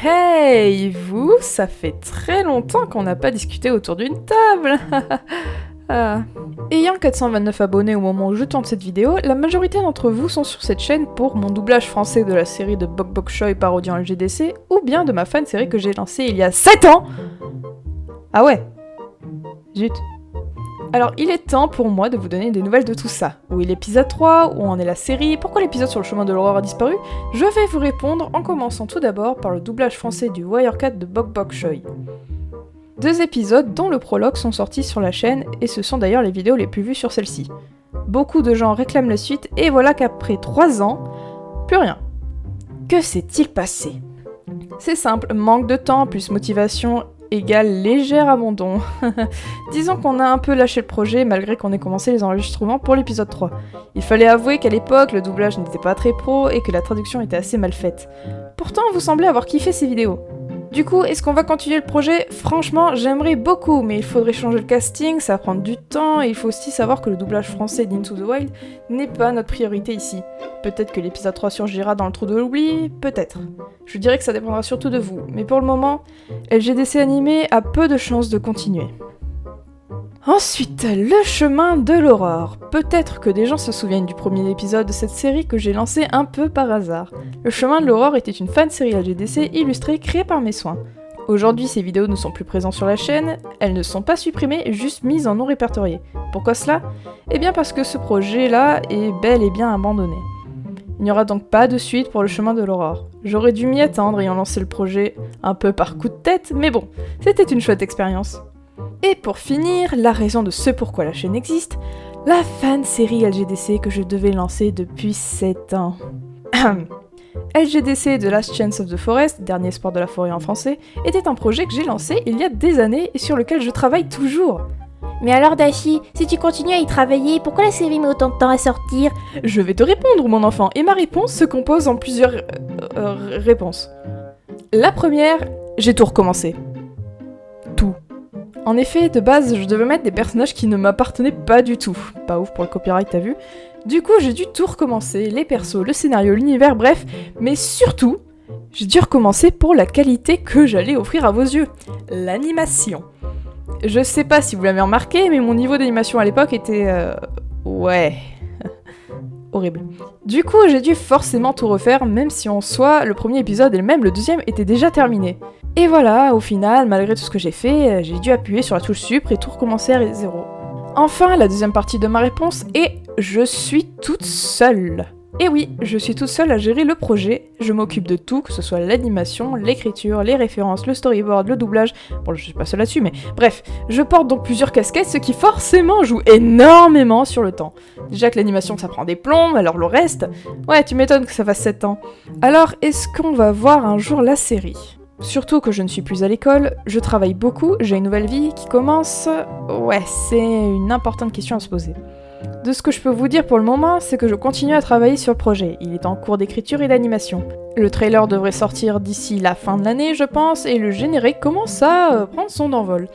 Hey, vous, ça fait très longtemps qu'on n'a pas discuté autour d'une table. Ayant 429 abonnés au moment où je tourne cette vidéo, la majorité d'entre vous sont sur cette chaîne pour mon doublage français de la série de Bok Bok Choy parodiant LGDC, ou bien de ma fan série que j'ai lancée il y a 7 ans. Ah ouais. Zut. Alors il est temps pour moi de vous donner des nouvelles de tout ça. Où est l'épisode 3, où en est la série, pourquoi l'épisode sur le chemin de l'horreur a disparu? Je vais vous répondre en commençant tout d'abord par le doublage français du Wirecat de Bok Bok Choy. 2 épisodes dont le prologue sont sortis sur la chaîne et ce sont d'ailleurs les vidéos les plus vues sur celle-ci. Beaucoup de gens réclament la suite et voilà qu'après 3 ans, plus rien. Que s'est-il passé? C'est simple, manque de temps plus motivation égale léger abandon. Disons qu'on a un peu lâché le projet malgré qu'on ait commencé les enregistrements pour l'épisode 3. Il fallait avouer qu'à l'époque, le doublage n'était pas très pro et que la traduction était assez mal faite. Pourtant, vous semblez avoir kiffé ces vidéos. Du coup, est-ce qu'on va continuer le projet? Franchement, j'aimerais beaucoup, mais il faudrait changer le casting, ça va prendre du temps, et il faut aussi savoir que le doublage français d'Into the Wild n'est pas notre priorité ici. Peut-être que l'épisode 3 surgira dans le trou de l'oubli, peut-être. Je dirais que ça dépendra surtout de vous, mais pour le moment, LGDC animé a peu de chances de continuer. Ensuite, le chemin de l'aurore. Peut-être que des gens se souviennent du premier épisode de cette série que j'ai lancé un peu par hasard. Le chemin de l'aurore était une fan-série LGDC illustrée créée par mes soins. Aujourd'hui, ces vidéos ne sont plus présentes sur la chaîne, elles ne sont pas supprimées, juste mises en non répertorié. Pourquoi cela? Eh bien parce que ce projet-là est bel et bien abandonné. Il n'y aura donc pas de suite pour le chemin de l'aurore. J'aurais dû m'y attendre ayant lancé le projet un peu par coup de tête, mais bon, c'était une chouette expérience. Et pour finir, la raison de ce pourquoi la chaîne existe, la fan-série LGDC que je devais lancer depuis 7 ans. LGDC The Last Chance of the Forest, dernier espoir de la forêt en français, était un projet que j'ai lancé il y a des années et sur lequel je travaille toujours. Mais alors Dashi, si tu continues à y travailler, pourquoi la série met autant de temps à sortir? Je vais te répondre mon enfant, et ma réponse se compose en plusieurs réponses. La première, j'ai tout recommencé. Tout. En effet, de base, je devais mettre des personnages qui ne m'appartenaient pas du tout. Pas ouf pour le copyright, t'as vu? Du coup, j'ai dû tout recommencer, les persos, le scénario, l'univers, bref, mais surtout, j'ai dû recommencer pour la qualité que j'allais offrir à vos yeux. L'animation. Je sais pas si vous l'avez remarqué, mais mon niveau d'animation à l'époque était... ouais... horrible. Du coup, j'ai dû forcément tout refaire, même si en soi, le premier épisode et même le deuxième étaient déjà terminés. Et voilà, au final, malgré tout ce que j'ai fait, j'ai dû appuyer sur la touche Supr et tout recommencer à 0. Enfin, la deuxième partie de ma réponse est « Je suis toute seule ». Et oui, je suis toute seule à gérer le projet, je m'occupe de tout, que ce soit l'animation, l'écriture, les références, le storyboard, le doublage, bon je suis pas seule là-dessus mais bref, je porte donc plusieurs casquettes, ce qui forcément joue énormément sur le temps. Déjà que l'animation ça prend des plombs, alors le reste, ouais tu m'étonnes que ça fasse 7 ans. Alors est-ce qu'on va voir un jour la série? Surtout que je ne suis plus à l'école, je travaille beaucoup, j'ai une nouvelle vie qui commence... Ouais, c'est une importante question à se poser. De ce que je peux vous dire pour le moment, c'est que je continue à travailler sur le projet. Il est en cours d'écriture et d'animation. Le trailer devrait sortir d'ici la fin de l'année, je pense, et le générique commence à prendre son envol.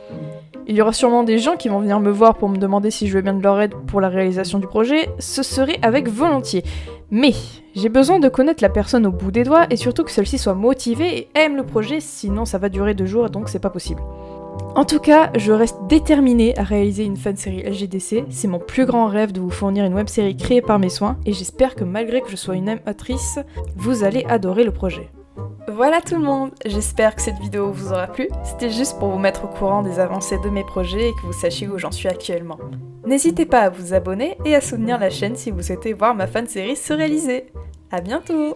Il y aura sûrement des gens qui vont venir me voir pour me demander si je veux bien de leur aide pour la réalisation du projet, ce serait avec volontiers. Mais j'ai besoin de connaître la personne au bout des doigts et surtout que celle-ci soit motivée et aime le projet, sinon ça va durer 2 jours et donc c'est pas possible. En tout cas, je reste déterminée à réaliser une fan-série LGDC, c'est mon plus grand rêve de vous fournir une web-série créée par mes soins, et j'espère que malgré que je sois une amatrice, vous allez adorer le projet. Voilà tout le monde, j'espère que cette vidéo vous aura plu, c'était juste pour vous mettre au courant des avancées de mes projets et que vous sachiez où j'en suis actuellement. N'hésitez pas à vous abonner et à soutenir la chaîne si vous souhaitez voir ma fan-série se réaliser. À bientôt!